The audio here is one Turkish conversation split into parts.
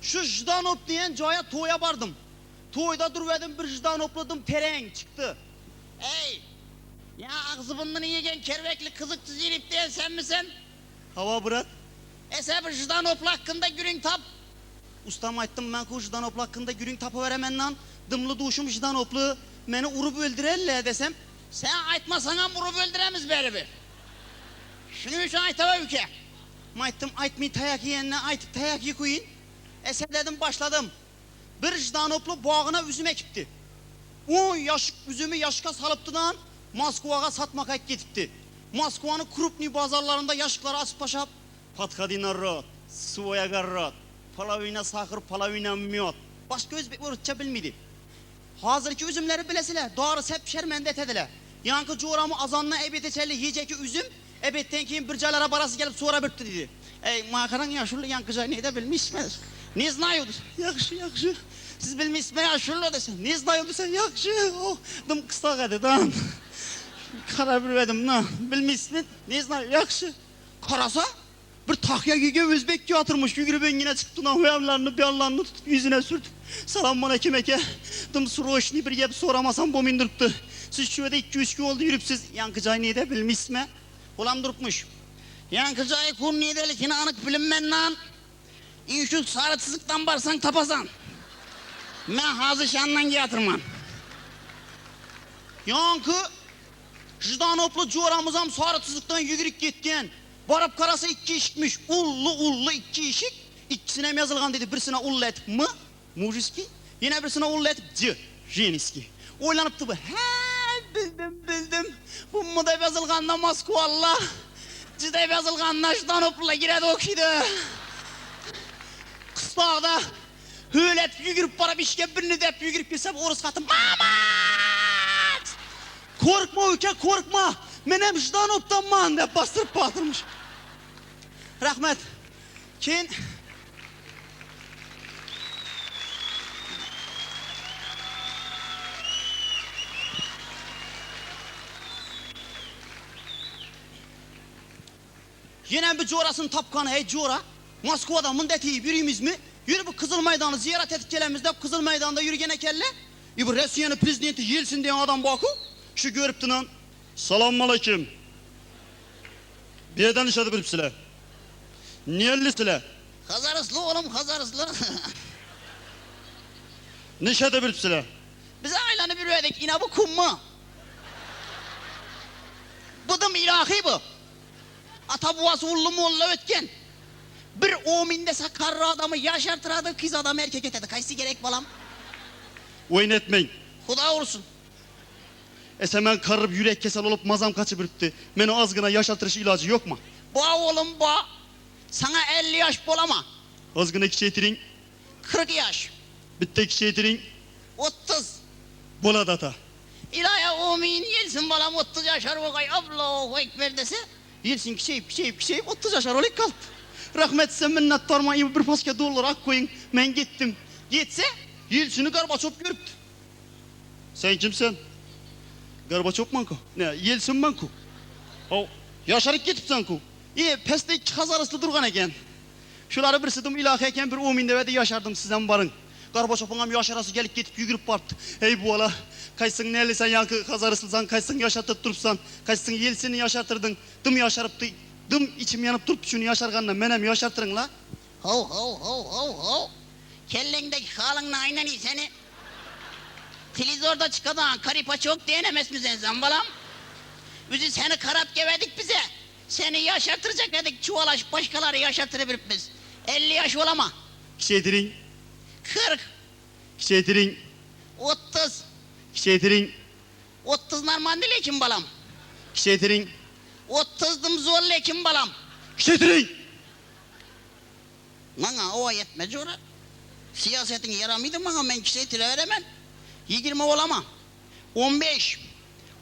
Şu Jdanop diyen joya toya bardım. Toyda durverdim bir Jdanopladım tereng çıktı. Ey! Ya ağzı burnunu yegen kervekli kızıkçı zilip diyen sen misin? Hava bırak. Sen bir Jdanoplu hakkında gürün tap. Ustam ayttım ben ku Jdanoplu hakkında gürün tapı veremen lan. Dımlı duşum Jdanoplu. Beni urup öldürerler desem. Sen aytmasana vurup öldüremiz beri bir. Şunu için aytava ülke. Ayttım aytmayı tayak yiyenine aytıp tayak yıkayın. Dedim başladım. Bir Jdanoplu bağına üzüm ekipti. 10 yaş üzümü yaşka salıptıdan Moskvaga satmaka gitipti. Moskvanın krupni bazarlarında yaşıkları asıp paşap Patkadina rot, Svoyaga rot, palavina sakır, palavina miyot. Başka özbek Rusça bilmedi. Hazırki üzümleri bilesiler, doğru sep şermende etediler. Yankı coğramı azanla ebet içerli yiyeceki üzüm, ebetten keyin bir calara barası gelip sonra birtti dedi. Ey makaran yaşurlu yankıca ne de bilmişsiniz. Ne znayudu? Yakşı. Siz bilmişsiniz yaşurlu desin. Ne znayudu sen yakşı. Oh, dım kısa kadı tamam. Karar verdim ne? Bilmişsiniz. Ne znayudu yakşı. Karasa bir takya giygen Özbekçe atırmış. Yürü ben yine çıktım. Ayarlarını bir anlarını tutup yüzüne sürdüm. Salam aleyküm eke. Dım suroşni bir yep soramasam bom indiripti. Siz şöyle 2-3 gün oldu yürüp siz yankıcayı ne de bilmişsiniz. Ulan durupmuş. Yankıcayı kur niyedelikini anık bilinmen lan. İyi şu sarıtsızlıktan barsan tapasan. Ben hazı şandan yatırmam. Yankı Jdanoplu coğramızam sarıtsızlıktan yürüyüp gitken. Barıp karası 2 işikmiş. Ullu 2 işik. İkisine mi yazılgan dedi. Birisine ullu etip mı? Mujiski. Yine birisine ullu etip cı. Jeniski. Oylanıptı bu. He bildim. Bu mu da yazılganla Moskvalı. Cı da yazılganla Jdanoplu'la giredi okuydu. Kıstağda hület yürüyüp barıp işke birini de hep yürüyüp gitsem orası katım. Mamat! Korkma ülke korkma. Menem Jdanop'tan man de bastırıp batırmış. Rahmet. Keyin yine bir coğrasını tapkan hey coğra. Moskova'da mındeti birimiz mi? Yürü bu Kızıl Meydanı ziyaret ettik gelemizde Kızıl Meydan'da yürügene kelle. Bu Rusya'nın prezidenti Yeltsin diyen adam bakı. Şu görüp lan. Selamünaleyküm. Bir yerden işaret bilip sile. Niyelli sile. Hazarıslı oğlum hazarıslı. Nişede bilip sile. Bize aylanı bir verdik yine bu kum mu? Bıdım ilahi bu. Ata buası ullu mu ullu ötken. Bir ominde sakarlı adamı yaşartıradı kız adamı erkek etedi. Kaysi gerek balam? Oyun etmeyin. Huda olsun. Hemen karıp yürek kesel olup mazam kaçıbırıptı. Men o azgına yaşatırışı ilacı yok mu? Bu oğlum bu. Sana 50 yaş bolama. Azgına iki şeytirin. 40 yaş. Bitti iki şeytirin. 30. Bola data. İlahi omin gelsin balam 30 yaşar vakay Allahu Ekber dese. Yelsin kişeyip 30 yaşar olayık kalp. Rahmet sen minnet tarmayı bir paske dolar ak koyun. Men gittim. Gitse Yelsin'i Gorbaçov görüptü. Sen kimsin? Gorbaçov manko. Ne Yelsin manko. O yaşarık gitipsen ku. İyi peste iki hazarıslı durgan eken. Şuları bir sıdım ilahi eken bir ominde ve de yaşardım sizden barın. Gorbaçov'un yaşarası gelip gitip yürüp barttı. Hey bu ala. Kaysın neyli sen yankı hazarısılsan, kaysın yaşatıp durupsan, kaysın Yelsin'i yaşartırdın, dım yaşarıptı, dım içim yanıp durup şunu yaşarganla menem yaşartırın la. Ho. Kellendeki halınla aynen iyi seni. Televizorda çıkadan karipa çok diyenemez mi sen zambalam? Bizi seni karap gevedik bize. Seni yaşatıracak dedik çuvalaş başkaları yaşatırıp biz. 50 yaş olama. Kişeytirin, 40, kişeytirin, 30. kişeytirin, 30 normal değil kim balam? kişeytirin, 30'dım zorlu kim balam? kişeytirin. Bana o yetmez ora. Siyasetin yaramıydı bana ben kişiye tire veremem. 20 olama. 15,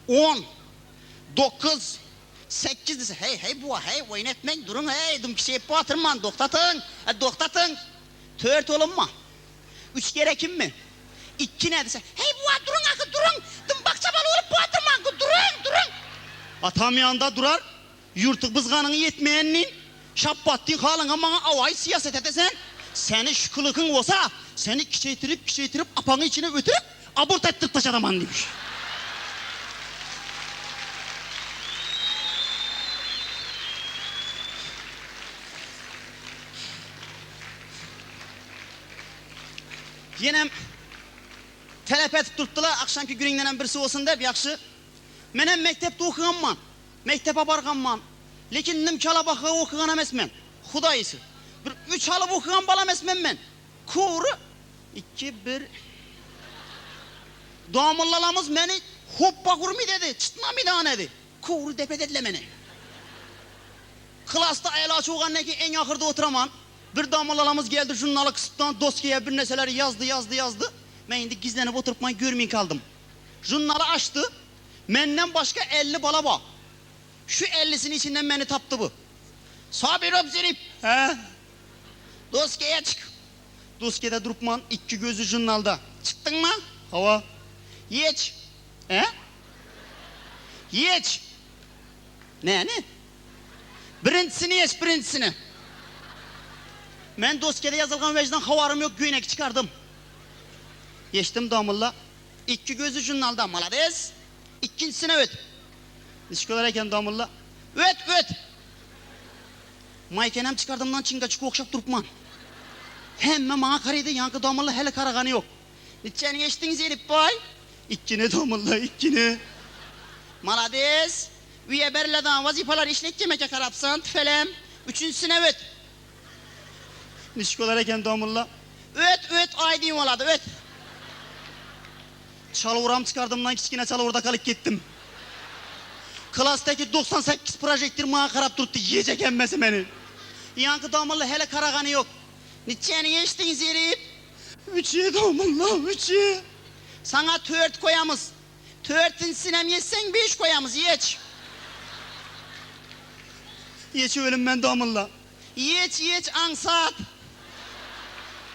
10, 9, 8 dese hey bu hey oyun etmek durun hey dım kişiye batırman doktatın. 4 olunma. 3 gerekim mi? 2 ne dese hey bu durun akı durun. Dım baksa bana olup batırman durun. Atam yanında durar, yurtuk bızganını yetmeyeninin şapbattin halına bana avayı siyaset edesen. Seni şu kılıkın olsa seni küçeytirip apanın içine götürüp abort ettirip taşıdaman demiş. Yenem talep etip durdular, akşamki gününden birisi olsun deb, yaxşı. Men hem mektepte okuganman, mektebe barganman. Lekin nimchala baqa okugan emasman. Xudoyisi. Bir 3 alıp okugan bola emasman men. Ko'ri 2-1 Domillarimiz meni hoppa urmi dedi, chitmami dedi. Ko'ri deb dedilar meni. Klasda a'lochi bo'lgandan keyin eng oxirida o'tiraman. Bir domillarimiz geldi jurnali qisibdan doskaya bir narsalar yazdı. Men endi gizlenip o'tiribman, görmey kaldım. Jurnali açtı. Menden başka 50 bala var. Şu 50'sinin içinden beni taptı bu. Sabir obzirip. He? Doskaya çık. Doskada durupman, 2 gözü jurnalda. Çıktın mı? Hava. Yeç. He? Yeç. Ne? Birincisini yeç, birincisini. Ben doskada yazılgan vecdan havarım yok, güynek çıkardım. Geçtim damılla. 2 gözü jurnalda, malades. İkincisine öt. Nişkolar eken damılla. Öt. Maykenem çıkardımdan çingachık okşap durupman. Hemen bana karıydı, yankı damılla hele karaganı yok. Niçeni geçtiniz Elif boy? 2'ni damılla, 2'ni. Malades. Üye berleden vazifalar işlek yemeke karapsan, tüfelem. 3'üncüsüne öt. Nişkolar eken damılla. Öt, aydın oladı, öt. Çalıvuram çıkardımdan kiçkine çalıvurda kalıp gittim. Klastaki 98 projektör bana karap durdu, yiyecek emmesi beni. Yankı damılla hele karaganı yok. Niçeni geçtin zerip? 3'ye damılla, 3'ye. Sana 4 koyamız. 4'üncüsüne yesen 5 koyamız, yeç. Yeç ölüm ben damılla. Yeç, ansat.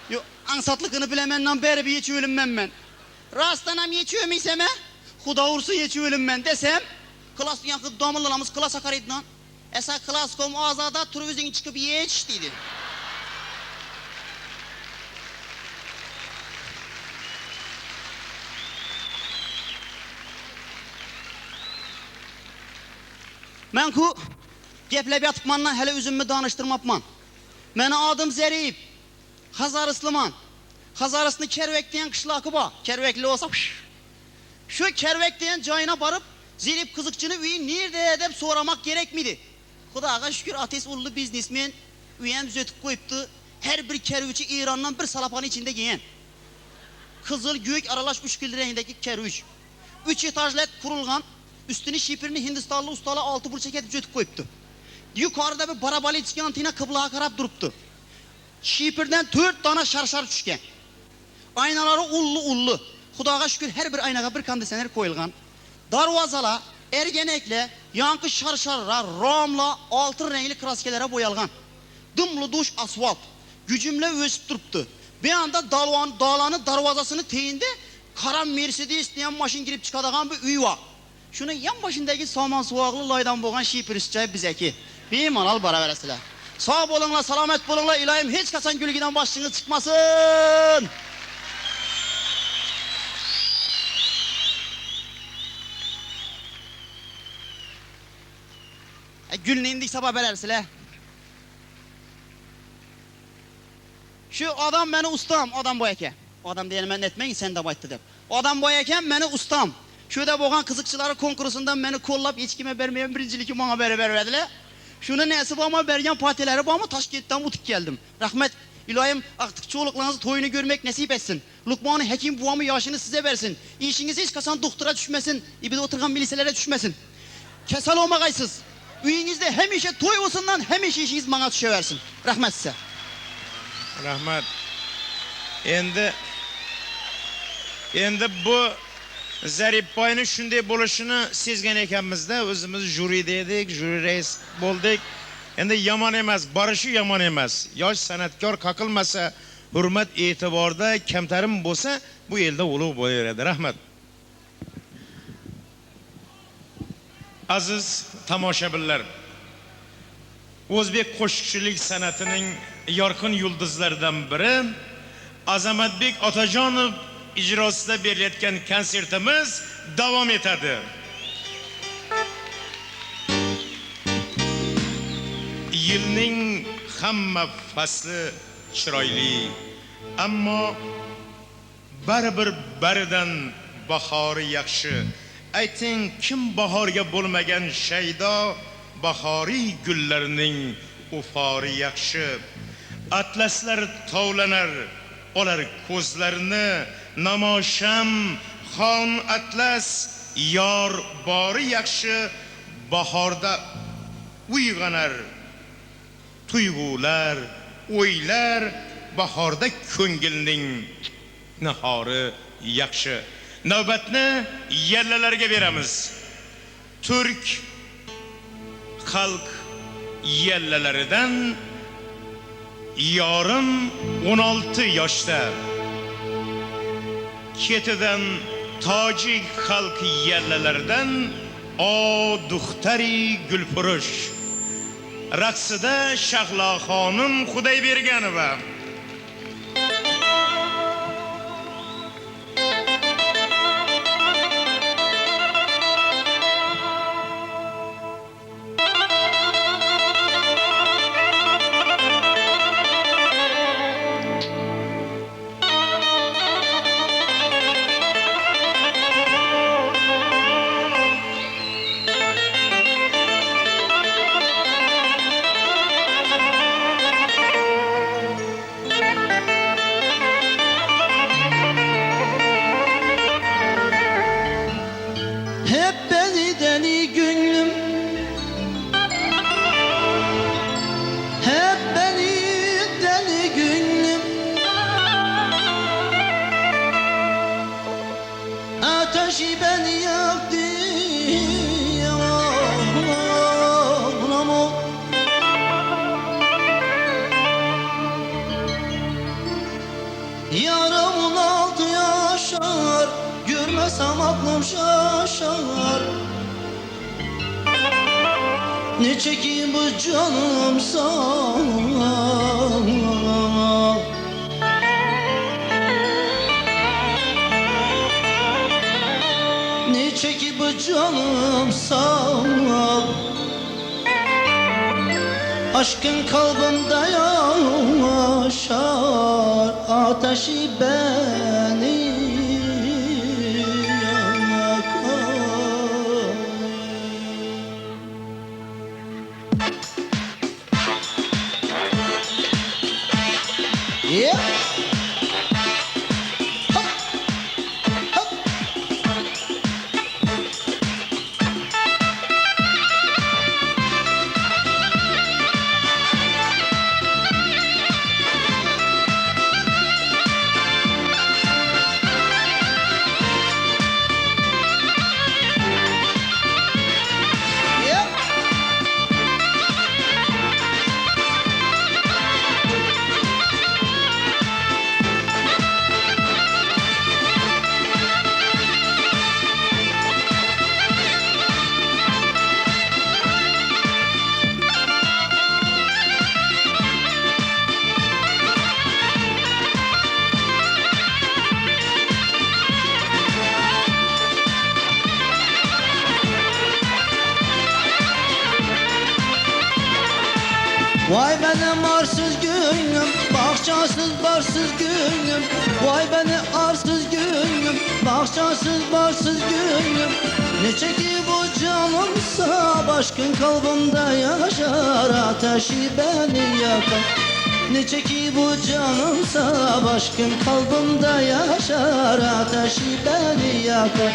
Yo, ansatlıkını bilemenden beri bir yeç ölüm ben. Rastanam yeçiyor mu iseme? Xuda ursu yeçiyor ölüm ben desem. Klas yankı damıllalamız klas akarıydı lan. Esa klas kom azada turvizin çıkıp yeç dedi. Men ku geplep yatıpmanla hele üzümümü danıştırmapman. Meni adım Zerip. Hazarıslıman. Hazarısını Kervek diyen kışlakı ba. Kervekli olsa şu Kervek diyen cayına barıp Zerip kızıkçını üyü nerede edip soramak gerek miydi? Xudaga şükür ateist ullu biznesmen üyen düzeltip koyuptu. Her bir kervüçü İran'dan bir salapanı içinde giyen. Kızıl gök aralaş 3 gül rengindeki kervüç. 3 etajlı kurulgan, üstünü şipirini Hindistanlı ustalı 6 burçak edip düzeltip koyuptu. Yukarıda bir barabalı içki antına kıblağa karap duruptu. Şipirden 4 tane şarşar düşken. Aynaları ullu. Xudaga şükür her bir aynaga bir kondisioner koyulgan. Darvazala, ergenekle, yankı şarşarla, ramla, altın renkli kraskelere boyalgan. Dımlı duş asfalt. Gücümle ösüp duruptu. Bir anda dağlanın darvazasını teyinde kara Mercedes diyen maşın girip çıkadagan bir üy var. Şunun yan başındaki saman suağlı laydan boğan şipir üstçayı bizeki. Bir manal bara veresiler. Sağ bolunla, selamet bolunla, ilahim hiç kaçan gülgiden başınız çıkmasın. Gülünü indik sabah veresiler. Şu adam beni ustam, adam boyake. Adam diyelim ben etmeyin, sen de bayttı dep. Adam boyaken beni ustam. Şurada boğan kızıkçıları konkursundan beni kollap hiç kime vermeyen birincilik bana verdiler. Şunu nesi bana bergen partileri bana Taşkent'ten utuk geldim. Rahmet İlahim artık çoğuluklarınızı toyunu görmek nasip etsin. Lukman'ı hekim buamı yaşını size versin. İşiniz hiç kasan doktora düşmesin. İbide oturgan miliselere düşmesin. Kesal olmagaysız. Üyünüzde hem işe toy olsundan hem işiniz bana düşüversin. Rahmet size. Rahmat. Endi bu Zarip boyning shunday bo'lishini sezgan ekanmizda, o'zimiz jurida edik, juri rais bo'ldik. Endi yomon emas, borishi yomon emas. Yosh san'atkor qaqilmasa, hurmat e'tiborda kamtarim bo'lsa, bu elda ulug' bo'laveradi. Rahmat. Aziz tomoshabinlar, o'zbek qo'shiqchilik san'atining yorqin yulduzlardan biri Azamatbek Otajonov ijrosida berilayotgan konsertimiz davom etadi. Yilning hamma fasli chiroyli, ammo baribir baridan bahori yaxshi. Ayting, kim bahorga bo'lmagan shaydo, bahoriy gullarning ufori yaxshi. Atlaslar tovlanar, olar ko'zlarini, namosham xon atlas, yor bori yaxshi. Bahorda uyg'onar tuyg'ular, o'ylar, bahorda ko'ngilning nahori yaxshi. Navbatni yellalarga beramiz. Turk xalq yellalaridan yorim 16 yoshda, ketidan tojik xalq yellalaridan o duxtari gulfurush, raqsida Shahlo xonim Xudoyberganova. Yarım 16 yaşar, görmesem aklım şaşar. Ne çekeyim bu canım sana, ne çekeyim bu canım sana. Aşkın kalbimde yaşar, ateşi beni yakar. Yeah. Vay benim arsız gönlüm, bahçasız barsız gönlüm. Vay benim arsız gönlüm, bahçasız barsız gönlüm. Ne çeki bu canımsa başkın kalbimde yaşar, ateşi beni yakar. Ne çeki bu canımsa başkın kalbimde yaşar, ateşi beni yakar.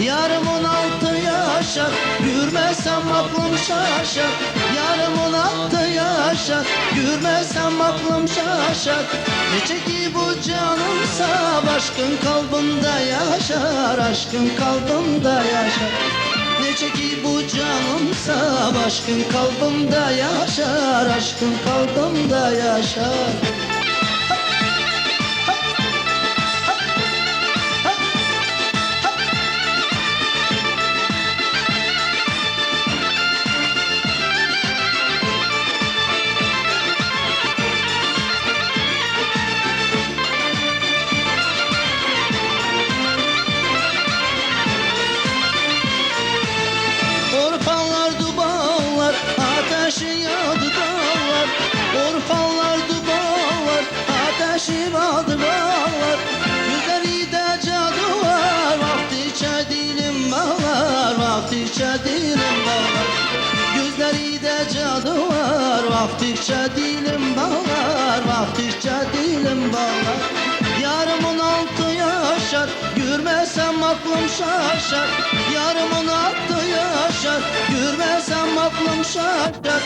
Yarım 16 yaşar, yürümesem aklım şaşar. Yarım 16 yaşar, yürümesem aklım şaşar. Ne çeki bu canımsa başkın kalbimde yaşar, aşkın kalbimde yaşar. Ne çeki bu canımsa başkın kalbimde yaşar, aşkın kalbimde yaşar. Baktıkça dilim bağlar, baktıkça dilim bağlar. Yarım 16 yaşar, görmesem aklım şaşar. Yarım 16 yaşar, görmesem aklım şaşar.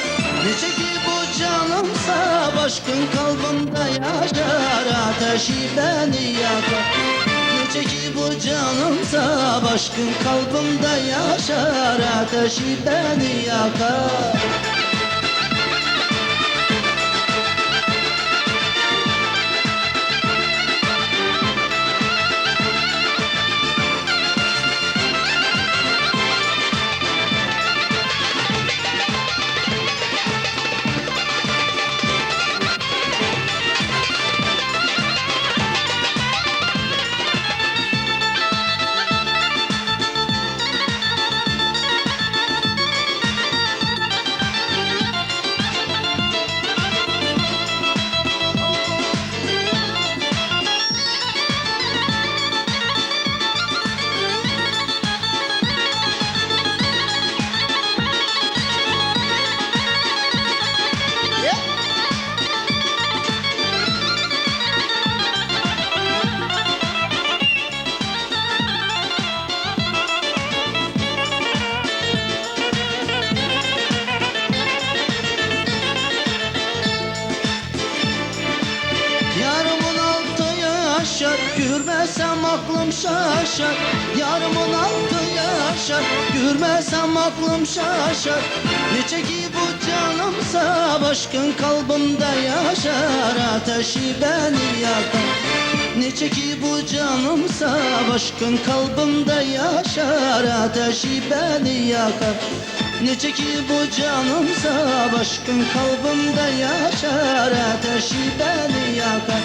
Nece ki bu canımsa başkın kalbimde yaşar. Ateşi beni yakar. Nece ki bu canımsa başkın kalbimde yaşar. Ateşi beni yakar. Görmesem aklım şaşar. Yarım 16 yaşar, görmesem aklım şaşar. Nece ki bu canımsa başkın kalbimde yaşar. Ateşi beni yakar. Nece ki bu canımsa başkın kalbimde yaşar. Ateşi beni yakar. Nece ki bu canımsa başkın kalbimde yaşar. Ateşi beni yakar.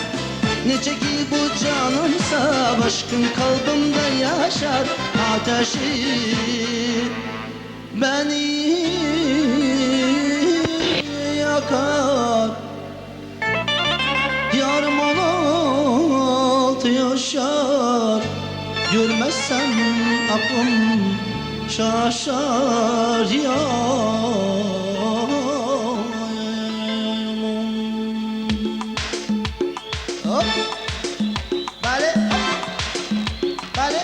Nece ki bu canımsa başkın kalbimde yaşar. Ateşi beni yakar. Yarım 16 yaşar, görmezsem aklım şaşar ya. Vale, vale.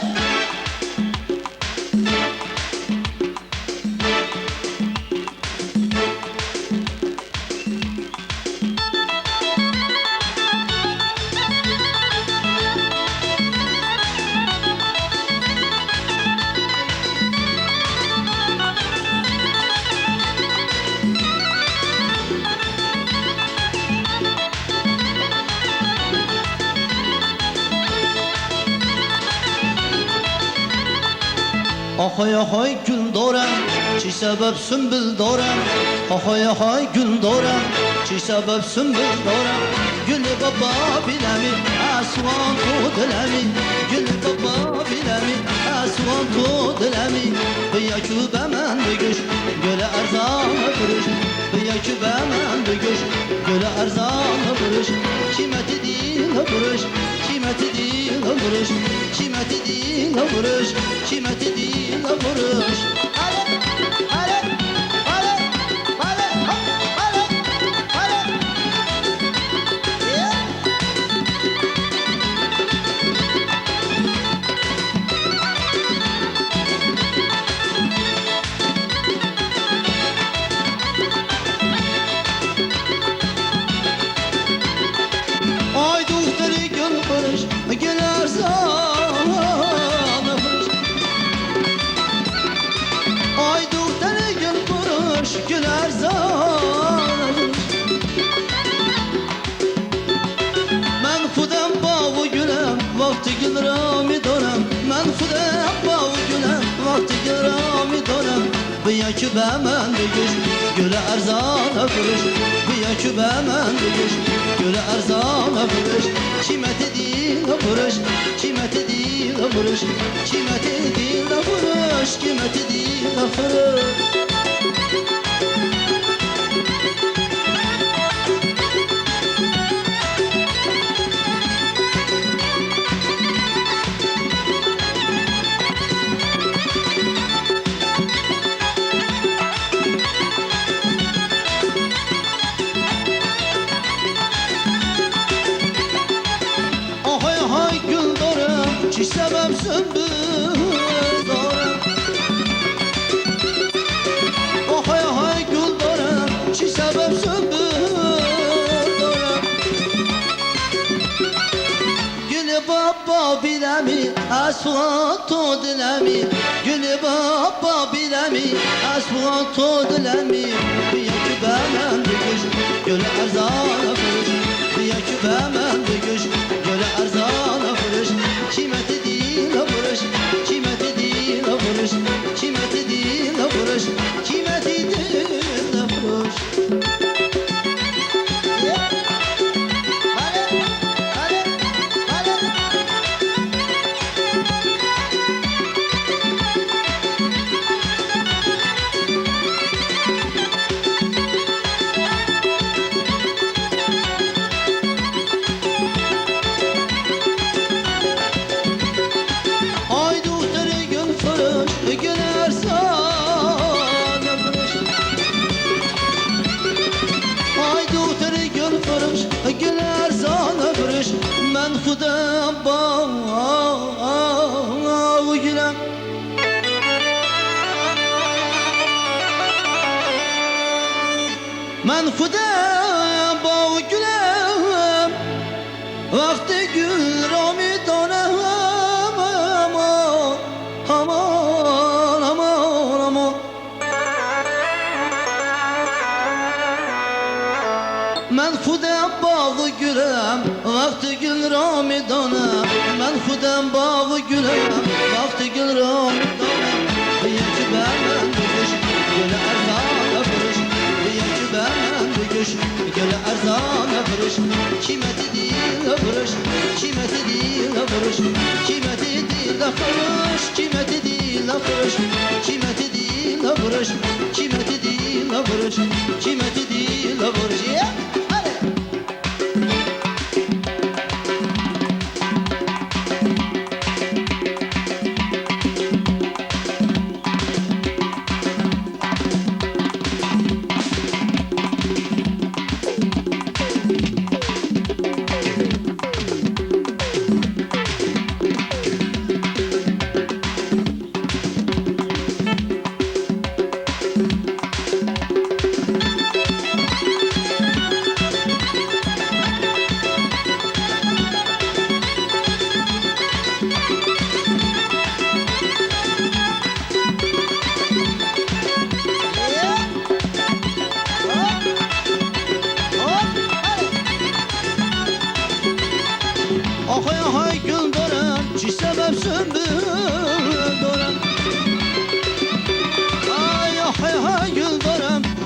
Ahoy ahoy gül dorem, çi sebep sümbül dorem. Ahoy ahoy gül dorem, çi sebep sümbül dorem. Gül baba bilemi, aswan tu dilemi. Gül baba bilemi, aswan tu dilemi. Biya kübe men bigüş, göle erzan kuruş. Biya kübe men bigüş, göle erzan kuruş. Kimeti değil kuruş, kimeti değil kuruş. Kimeti değil kuruş, kimeti değil kuruş. Ale, ale, ale, ale, ale, ale. Yeah. Ay duhteri gül barış, gül erzan barış. Ay duhteri gül barış, gül erzan barış. Men xudem bağı gülem, vakti gül rami dönem. Men xudem bağı gülem, vakti gül rami dönem. Biya kübe men bigüş, göle erzan barış. Biya kübe men bigüş, göle erzan barış. Kimeti değil barış, kimeti değil barış. Kimeti değil barış, kimeti değil barış. çi sebep sümbül doğram Oh hay hay gül doğram çi sebep sümbül doğram Gülü baba bilemi asfalto dilemi Gülü baba bilemi asfalto dilemi Biyakü bemen büyüş gülü erzana fırış Biyakü bemen büyüş gülü erzana fırış Çimeti değil fırış Çimeti değil fırış Çimeti değil fırış Çimeti değil fırış من خودم با گلم من خودم با گلم وقتی گل را میدانم امان امان امان من خودم باغ گلم وقت گل را میدانم من خودم باغ گلم وقت گل را میدانم یکی به من بکش گل ارزان فروش یکی به من بکش گل ارزان فروش قیمتی دیل فروش قیمتی دیل فروش قیمتی دیل فروش قیمتی دیل فروش قیمتی دیل فروش قیمتی دیل فروش قیمتی دیل فروش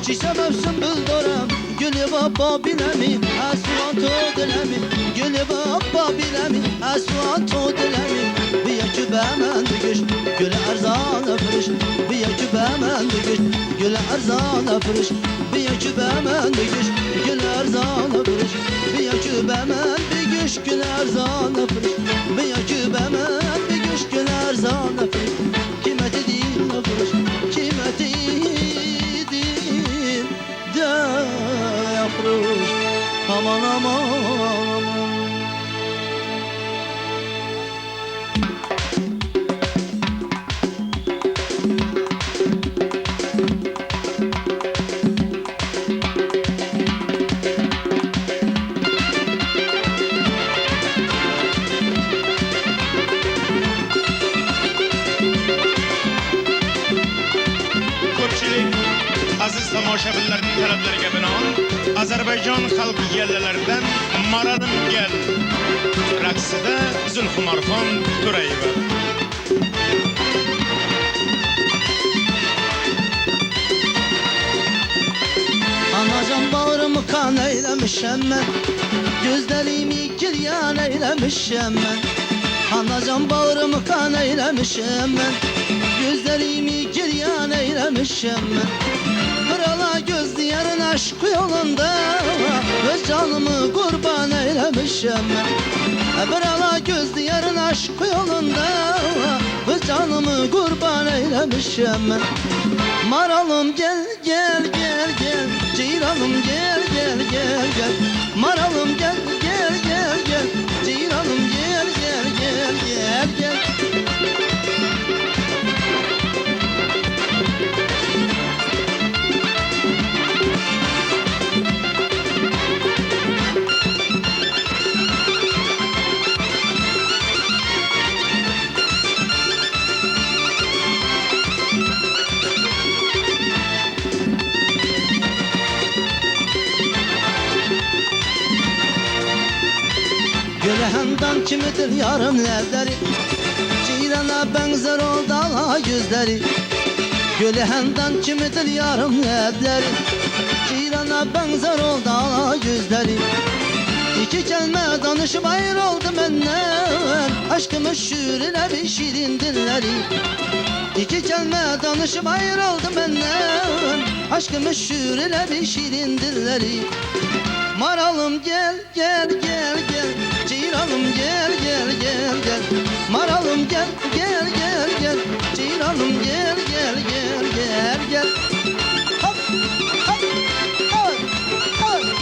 چی سبب سنبل دارم گل بابا بینمی اسوان تو دلمی گل بابا بینمی اسوان تو دلمی بیا که به من بگش گل ارزان فروش بیا که به من بگش گل ارزان فروش بیا که به من بگش گل ارزان فروش بیا که به من بگش گل ارزان فروش بیا که به من بگش گل ارزان فروش قیمت دیل فروش قیمتی da yapmış aman aman Aziz tomoshabinlarning talablariga binoan Ozarbayjon xalq yallalaridan Maradim gel raqsida Zulxumarxon To'rayeva. Anacan bağrımı kan eylemişem ben Gözlerimi giryan eylemişem ben Anacan bağrımı kan eylemişem ben Gözlerimi giryan eylemişem ben Kırala göz diyarın aşk yolunda Öz canımı kurban eylemişem ben Kırala göz diyarın aşk yolunda Öz canımı kurban eylemişem ben Maralım gel gel gel gel Ceyranım gel gel gel gel Maralım gel gel gel gel Ceyranım gel gel gel gel gel Gülehandan kimidir yarım lableri Ceyrana benzer oldu ala gözleri Gülehandan kimidir yarım lableri Ceyrana benzer oldu ala gözleri İki kelime danışıp ayrı oldu benden Aşkımız şiirine bir şirin dilleri İki kelime danışıp ayrı oldu benden Aşkımız şiirine bir şirin dilleri Maralım gel gel gel gel Ceyranım gel gel gel gel Maralım gel gel gel gel Ceyranım gel gel gel gel gel Hop hop hop hop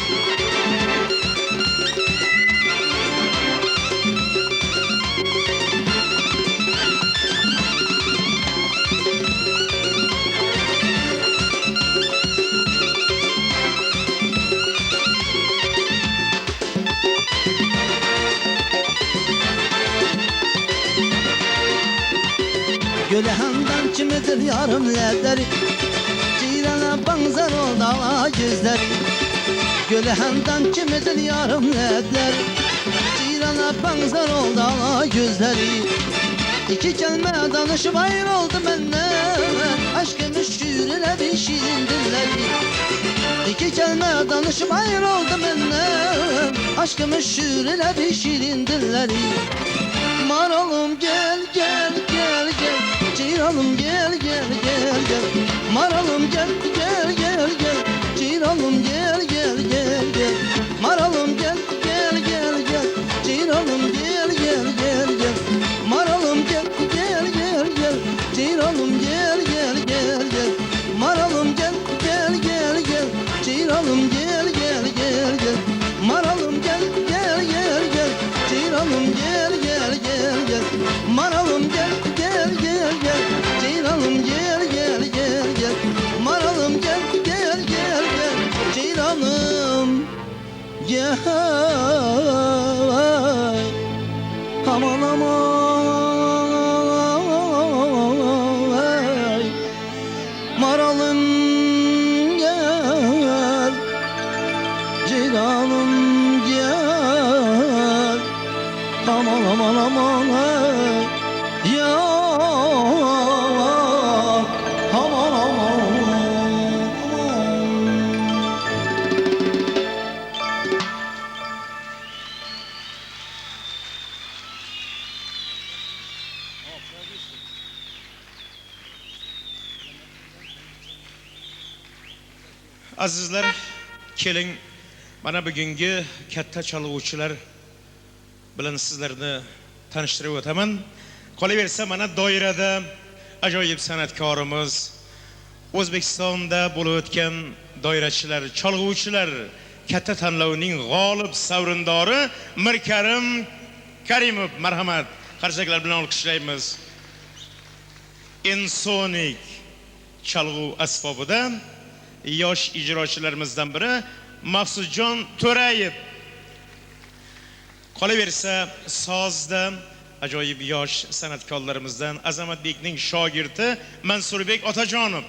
Gülehandan kimidir yarım lableri Ceyrana benzer oldu ala gözleri Gülehandan kimidir yarım lableri Ceyrana benzer oldu ala gözleri İki kelime danışıp ayrı oldu benden Aşkımız şiirine bir şirin dilleri İki kelime danışıp ayrı oldu benden Aşkımız şiirine bir şirin dilleri Maralım gel gel gel gel Ceyranım gel gel gel gel Maralım gel gel gel gel Ceyranım gel gel gel gel Maralım gel gel gel gel Ceyranım gel gel gel gel Maralım gel gel gel gel Ceyranım gel gel gel gel Maralım gel gel gel gel Ceyranım gel gel gel gel Maralım gel gel gel gel Ceyranım gel gel gel gel Maralım gel gel gel gel Ceyranım gel gel gel gel Maralım gel gel gel gel Ceyranım gel Aman aman Maralım gel Ceyranım gel Aman aman aman ya aman aman Azizlar, keling mana bugungi katta chalg'uvchilar bilan sizlarni tanishtirib o'taman. Qolaversa mana doirada ajoyib san'atkorimiz O'zbekistonda bo'lib o'tgan doirachilar, chalg'uvchilar katta tanlovining g'olib sovrindori Mirkarim Karimov, marhamat, qarsaklar bilan olqishlaymiz. Insoniy chalg'u asbobida yosh ijrochilarimizdan biri Maqsudjon To'rayev. Qolaversa sozda ajoyib yosh san'atkorlarimizdan Azamatbekning shogirdi Mansurbek Otajonov.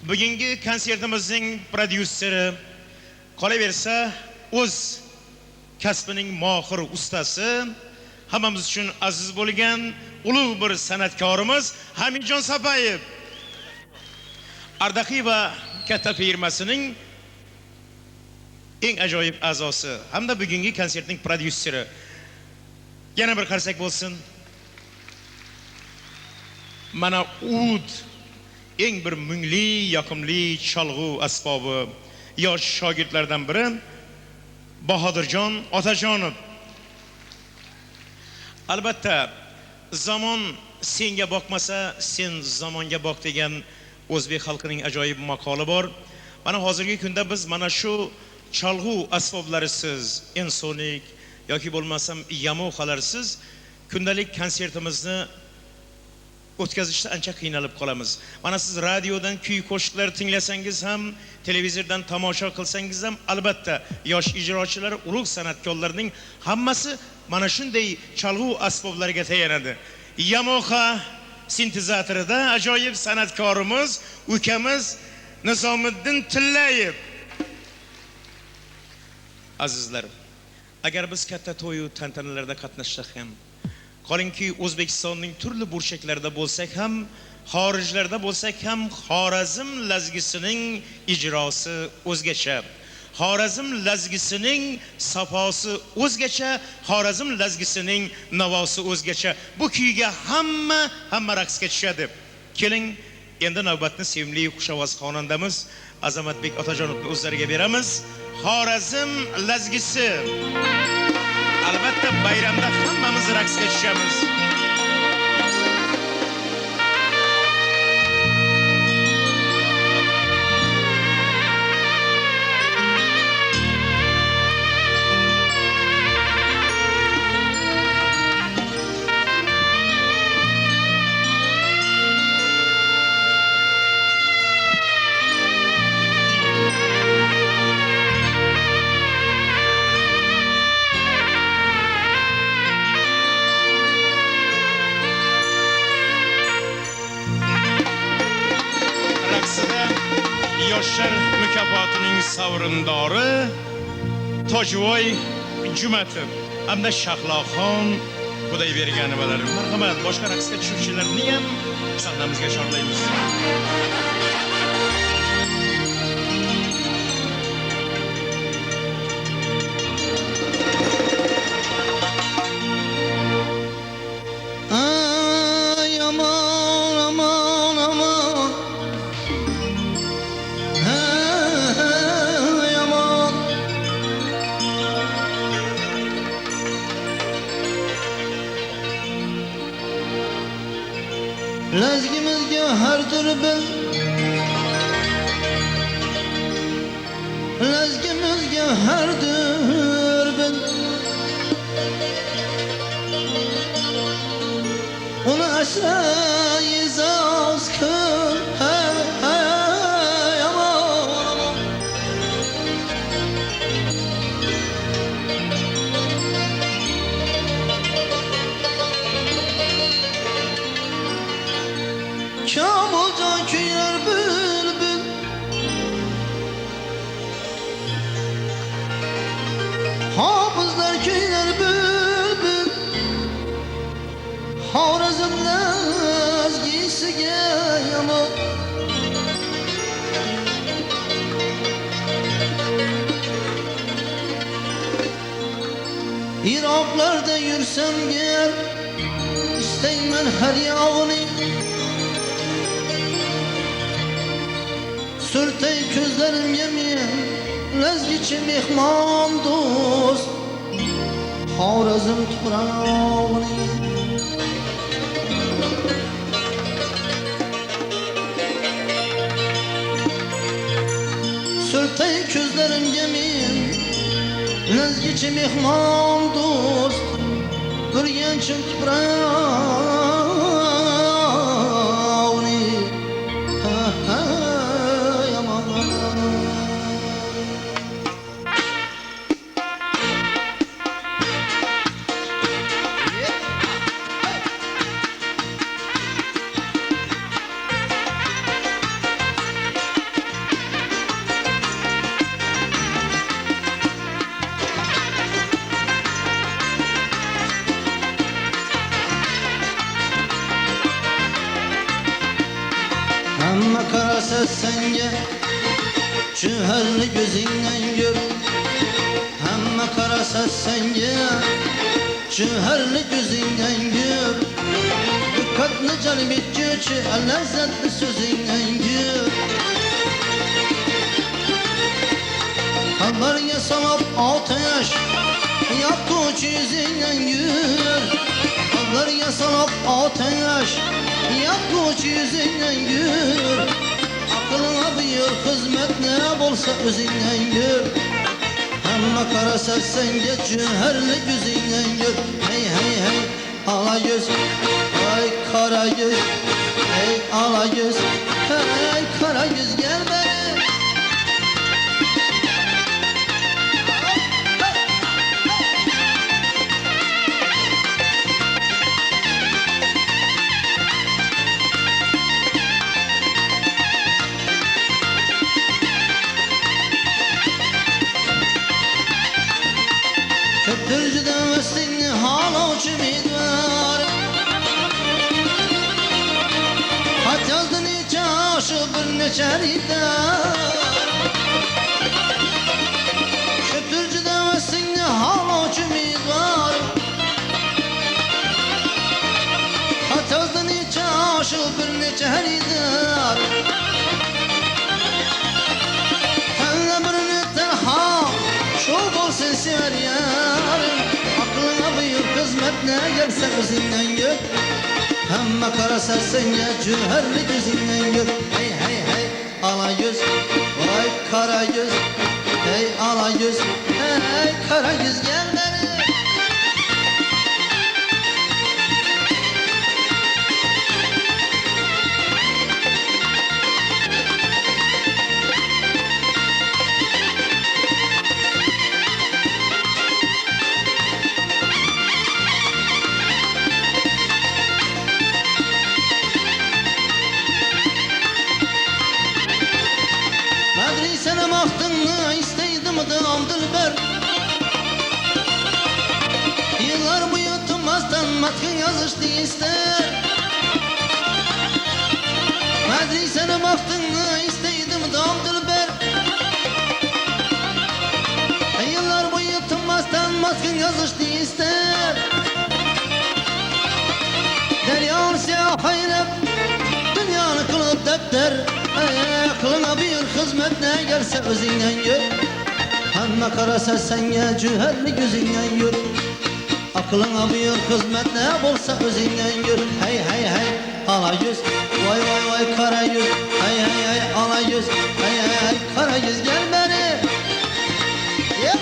Bugungi konsertimizning prodyuseri, qolaversa o'z kasbining mohir ustasi, hammamiz uchun aziz bo'lgan ulug' bir san'atkorimiz Hamidjon Sapayev. Ardaqiy katta firmasining eng ajoyib a'zosi hamda bugungi konsertning prodyuseri. Yana bir qarsak bo'lsin. Mana ud eng bir mungli, yoqimli chalg'u asbobi yosh shogirdlardan biri Bahodirjon Otajonov. Albatta, zamon senga boqmasa, sen zamonga boq degan o'zbek xalqining ajoyib maqoli bor. Mana hozirgi kunda biz mana shu chalg'u asboblarisiz, insoniy yoki bo'lmasam yamoxalarsiz kundalik konsertimizni o'tkazishda ancha qiynalib qolamiz. Mana siz radiodan kuy qo'shiqlar tinglasangiz ham, televizordan tomosha qilsangiz ham, albatta yosh ijrochilar, ulug' san'atkorlarning hammasi mana shunday chalg'u asboblariga tayanadi. Yamoxa sintezatorida ajoyib san'atkorimiz, ukamiz Nizomiddin Tillayev. Azizlar, agar biz katta to'y va tantanalarda qatnashsak ham, qolinki O'zbekistonning turli burchaklarida bo'lsak ham, xorijlarda bo'lsak ham, Xorazm lazgisining ijrosi o'zgacha. Xorazm lazgisining safosi o'zgacha, Xorazm lazgisining navosi o'zgacha. Bu kuyga hamma raqsga tushadi. Keling, endi navbatni sevimli xushovoz xonandamiz Azamatbek Otajonovning o'zlariga beramiz. Xorazm lazgisi. Albatta bayramda hammamiz raqsga tushamiz. Yoshlar mukofotining sovrindori Tojvoy Jumatov hamda Shahloxon Xudayberganivalar. Marhamat, boshqa raqsga tushuvchilarni ham sahnamizga chorlaymiz. Ay aman aman aman, ay aman. Lazgimizga har turbil, lazgimizga har turbil. Onu asrayız az kıl, hey hey aman aman. Kamolca küyer bülbül, hafızlar küyer bülbül. Xorazm lazgisiga yaman. Iroqlarda yursam gel, istayman har yog'ini. Surtay ko'zlarimga men, lazgichi mehmon do'st, Xorazm tuprog'ini. Surtay ko'zlarimga men, lazgichi mehmon do'st, burganchim tuprog'ini. Ha ha aman. Hamma qarasa senga, chuharli ko'zingdan gör. Hamma qarasa senga, chuharli ko'zingdan gör. Diqqatni jalb etuvchi lazzatli so'zingdan gör. Qalblarga solib otash, yoquvchi yuzingdan gör. Qalblarga solib otash, yoquvchi yuzingdan gör. Aqlına buyur xizmat ne bo'lsa o'zingdan gör. Hamma qarasa senga juharli ko'zingdan gör. Hey hey hey ala göz, ay qara göz, hey ala göz, hey qara göz gel beri. haloç umidvar Xat yazdı neçe aşık bir neçe ridar Şüptürcü devesinde haloç umidvar Xat yazdı neçe aşık bir neçe ridar Tenle birini tenha Şov olsun sever yarım Aklına buyur hizmetine gelse özünden gör Hemme kara sersenge cüherli gözünden gör Hey hey hey ala yüz Vay kara yüz Hey ala yüz Hey kara yüz gel beni Medresene baktığını isteydim adam dilber Yıllar boyu tutmazdan matkın yazıştı ister Medresene baktığını isteydim adam dilber Yıllar boyu tutmazdan matkın yazıştı ister Deryan siyah hayrep Dünyanı kılıp defter Kılına bir hizmetine gelse özünden gör Hemme kara sesenge cüherli gözünden gör Aklına bir hizmetine bolsa özünden gör Hey hey hey ala yüz Vay vay vay kara yüz Hey hey hey ala yüz Hey hey hey kara yüz gel beni Yep.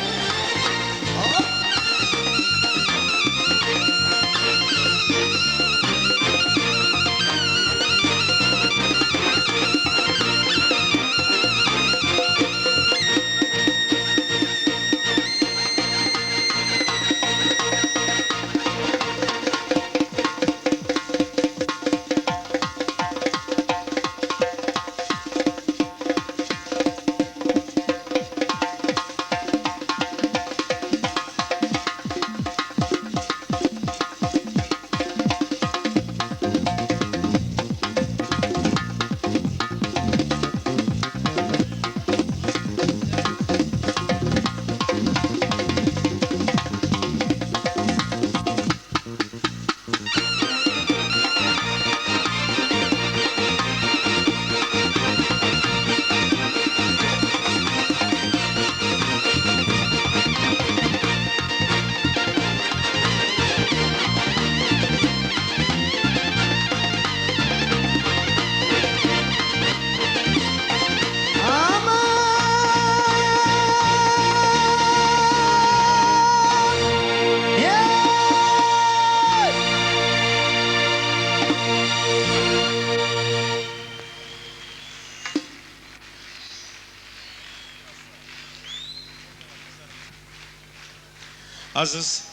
Aziz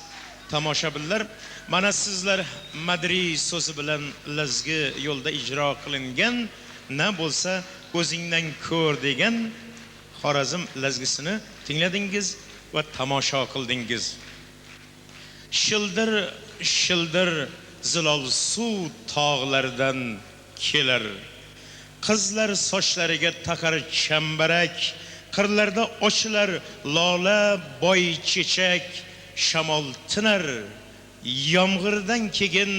tomoshabinlar, mana sizlar madriy so'zi bilan lazgi yo'lda ijro qilingan na bo'lsa ko'zingdan ko'r degan Xorazm lazgisini tingladingiz va tomosha qildingiz. Shildir shildir zilol suv tog'lardan kelar. Qizlar sochlariga taqar chambarak, qirlarda ochilar lola boy chechak. Shamol tinar, yomg'irdan keyin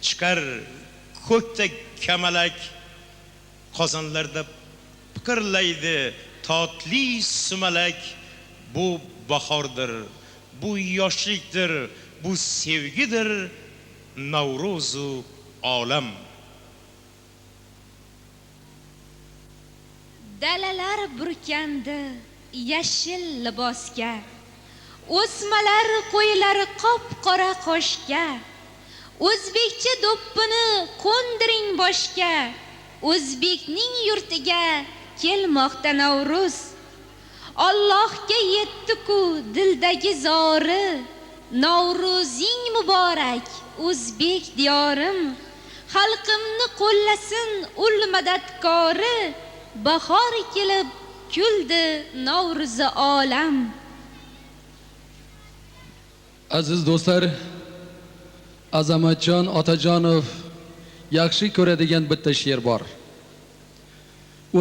chiqar ko'kda kamalak, qozonlarda piqirlaydi totli sumalak. Bu bahordir, bu yoshlikdir, bu sevgidir, Navro'zu olam. Dalalar burkandi yashil libosga, o'smalar qo'ylari qop-qora qoshga, o'zbekcha do'ppini qo'ndiring boshga, o'zbekning yurtiga kelmoqda Navruz. Allohga yetdi-ku dildagi zori, Navruzing muborak o'zbek diyorim. Xalqimni qo'llasin ul madadkori, bahor kelib kuldi Navruzi olam. Aziz do'stlar, Azamatjon Otajonov yaxshi ko'radigan bitta she'r bor.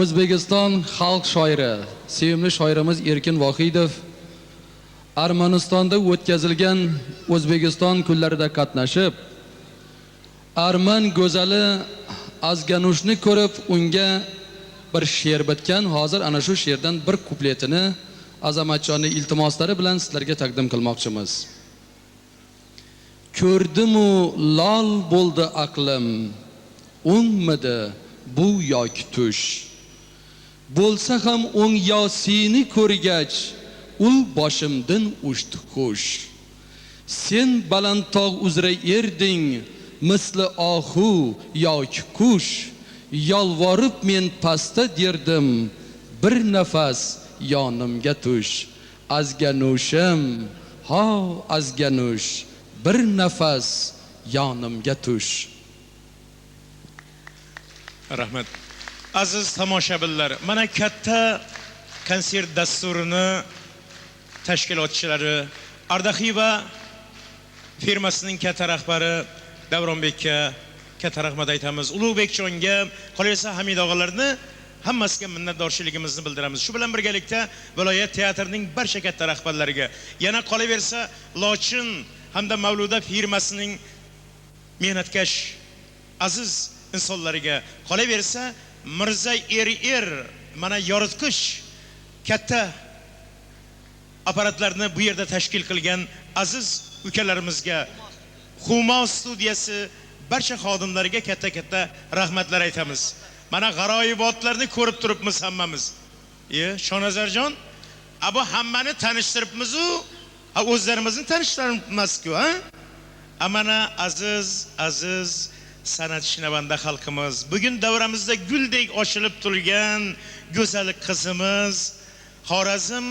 O'zbekiston xalq shoiri, sevimli shoirimiz Erkin Vohidov Armanistonda o'tkazilgan O'zbekiston kunlarida qatnashib, Arman go'zali Azganushni ko'rib, unga bir she'r bitgan. Hozir ana shu she'rdan bir kupletini Azamatjonning iltimoslari bilan sizlarga taqdim qilmoqchimiz. Ko'rdimu lol bo'ldi aqlim, o'ngmidi bu yoki tush. Bo'lsa ham o'ng yosini ko'rgach, ul boshimdan ushdi xush. Sen baland tog' uzra erding, misli ohu yoki qush. Yolvorib men pastda derdim, bir nafas yonimga tush. Azganushim, ho azganush, bir nafas yonimga tush. Rahmat. Aziz tomoshabinlar, mana katta konsert dasturini tashkilotchilari Ardaxiva firmasining katta rahbari Davronbekka katta rahmat aytamiz. Ulug'bekjonga, qolaversa Hamid og'alarni hammasiga minnatdorchiligimizni bildiramiz. Shu bilan birgalikda viloyat teatrining barcha katta rahbarlariga, yana qolaversa Lochin hamda Mavluda firmasining mehnatkash aziz insonlariga, qolaversa Mirza mana yoritqish katta apparatlarni bu yerda tashkil qilgan aziz ukalarimizga, Humo studiyasi barcha xodimlariga katta rahmatlar aytamiz. Mana g'aroyibotlarni ko'rib turibmiz hammamiz. Shonazarjon, bu hammani tanishtiribmiz-u, o'zlarimizni tanishtiribmiz-ku, ha? Amana aziz san'atshinavanda xalqimiz, bugun davramizda guldek ochilib turgan go'zal qizimiz, Xorazm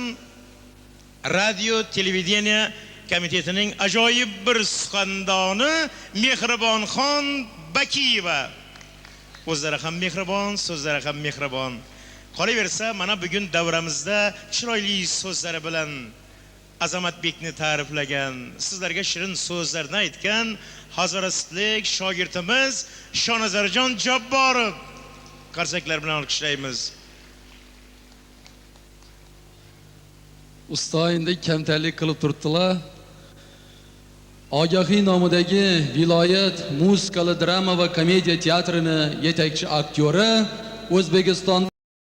radio televideniya komitetining ajoyib bir suxandoni Mehribonxon Bakiyeva. O'zlari ham mehribon, so'zlari ham mehribon. Qolaversa, mana bugun davramizda chiroyli so'zlari bilan Azamatbekni ta'riflagan, sizlarga shirin so'zlarni aytgan hazratlik shogirdimiz Shonazarjon Jabborov. Qarsaklar bilan olqishlaymiz. Usto endi kamtarlik qilib turibdilar. Ogahiy nomidagi viloyat muzikali drama va komediya teatrining yetakchi aktyori O'zbekiston